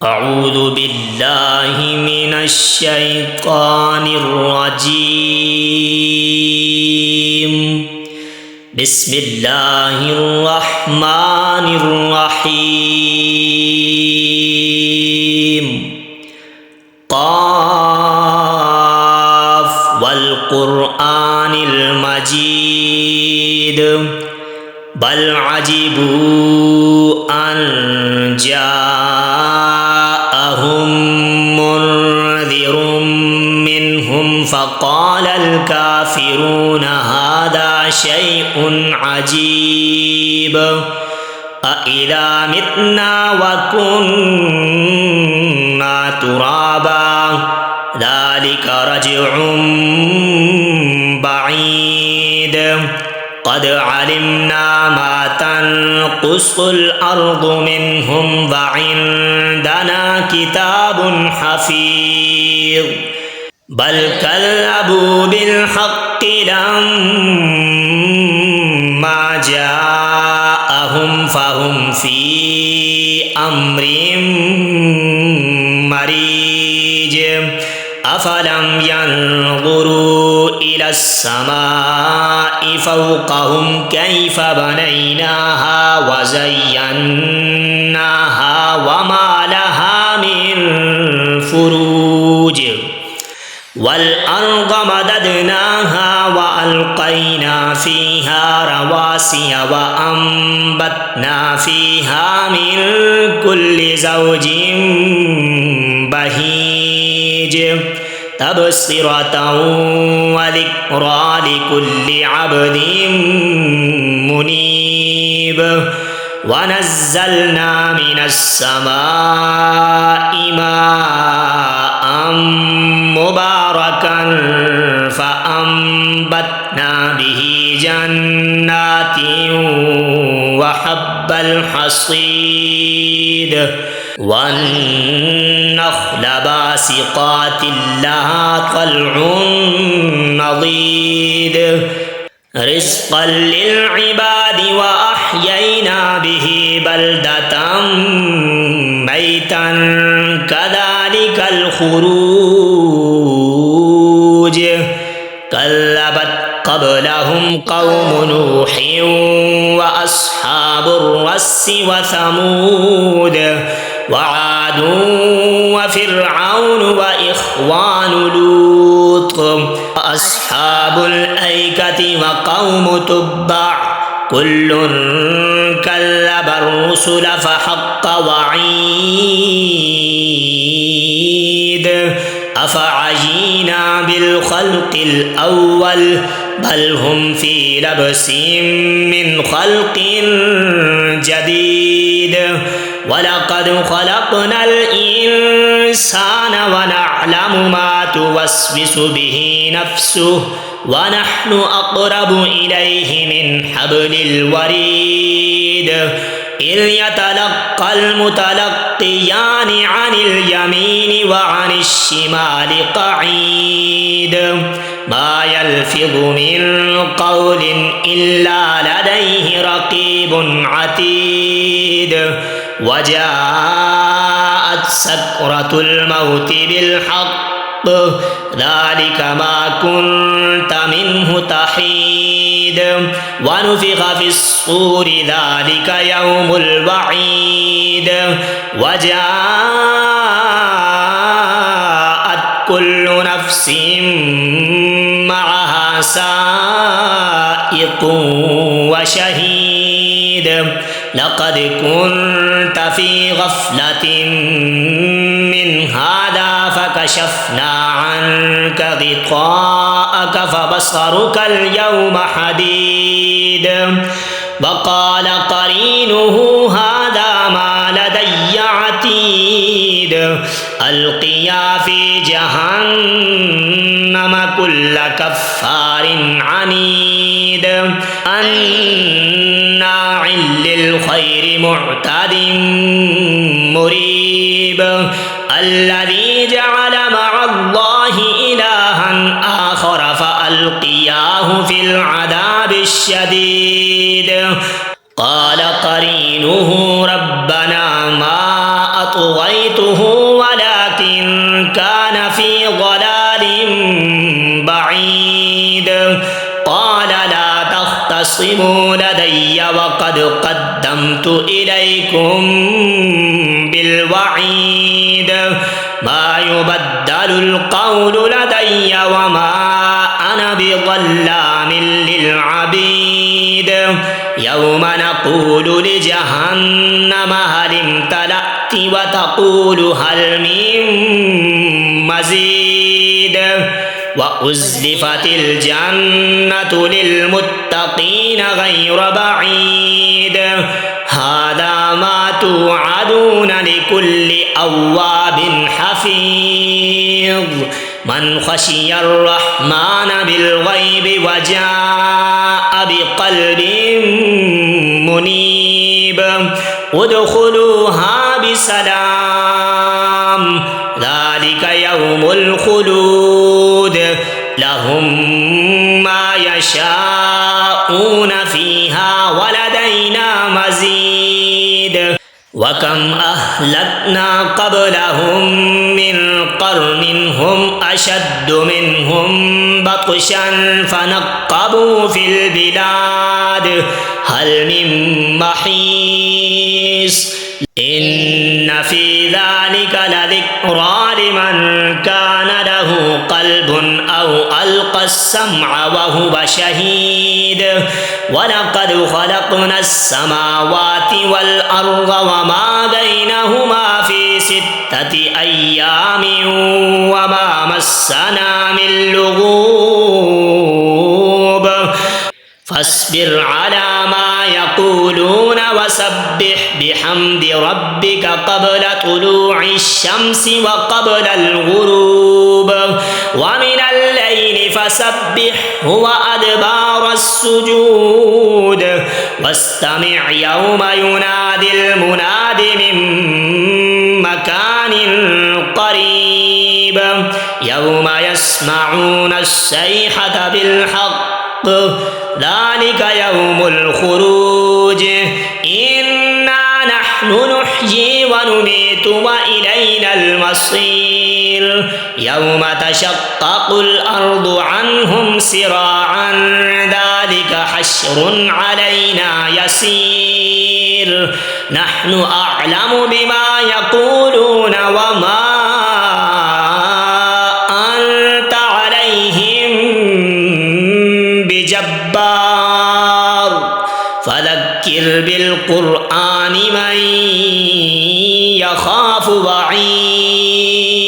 أعوذ بالله من الشيطان الرجيم. بسم الله الرحمن الرحيم. قاف والقرآن المجيد بل عجبوا أن جاءهم منذر منهم فقال الكافرون هذا شيء عجيب أإذا متنا وكنا ترابا ذلك رجع بعيد قد علمنا ما تنقص الأرض منهم وعندنا كتاب حفيظ بل كذبوا بالحق لما جاءهم فهم في أمر مريج أفلم ينظروا إلى السماء فوقهم كيف بنيناها وزيناها وما لها من فروج والأرض مددناها وألقينا فيها رواسي وأنبتنا فيها من كل زوج بهيج تبصرة وذكرى لكل عبد منيب ونزلنا من السماء ماء مباركا فأنبتنا به جنات وحب الحصيد والنخل باسقات لها طلع نضيد رزقا للعباد وأحيينا به بلدة ميتا كذلك الخروج كذبت قبلهم قوم نوح وأصحاب الرس وثمود وعاد وفرعون وإخوان لوط وأصحاب الأيكة وقوم تبع كل كذب الرسل فحق وعيد أفعجينا بالخلق الأول بل هم في لبس من خلق جديد ولقد خلقنا الإنسان ونعلم ما توسوس به نفسه ونحن أقرب إليه من حبل الوريد إذ يتلقى المتلقيان عن اليمين وعن الشمال قعيد ما يلفظ من قول إلا لديه رقيب عتيد وجاءت سكرة الموت بالحق ذلك ما كنت منه تحيد ونفخ في الصور ذلك يوم الوعيد وجاءت كل نفس معها سائق وشهيد لقد كنت في غفلة من هذا فكشفنا عنك غطاءك فبصرك اليوم حديد وقال قرينه هذا ما لدي عتيد ألقيا في جهنم كل كفار عنيد مناع للخير معتد مريب الذي جعل مع الله إلها آخر فألقياه في العذاب الشديد قال قرينه ربنا ما أطغيته عصيته ولكن كان في ضلال بعيد قال لا تختصموا لدي وقد قدمت إليكم بالوعيد ما يبدل القول لدي وما أنا بظلام للعبيد يوم نقول لجهنم هل امتلأت وتقول هل من مزيد وأزلفت الجنة للمتقين غير بعيد هذا ما توعدون لكل أواب حفيظ من خشي الرحمن بالغيب وجاء بقلب منيب ادخلوها بسلام ذلك يوم الخلود لهم ما يشاءون فيها ولدينا مزيد وكم أهلكنا قبلهم من قرن هم أشد منهم بطشا فنقبوا في البلاد هل من محيص إن في ذلك لذكرى لمن كان له قلب أو ألقى السمع وهو شهيد ولقد خلقنا السماوات والأرض وما بينهما في 6 أيام وما مسنا من لغوب فاصبر على ما يقولون وسبح بحمد ربك قبل طلوع الشمس وقبل الغروب ومن الليل فسبحه وأدبار السجود واستمع يوم ينادي المناد من مكان قريب يوم يسمعون الصيحة بالحق ذلك يوم الخروج إنا نحن نحيي ونميت وإلينا المصير يوم تشقق الأرض عنهم سراعا ذلك حشر علينا يسير نحن أعلم بما يقولون وما أنت عليهم بجبار فذكر بالقرآن من يخاف وعيد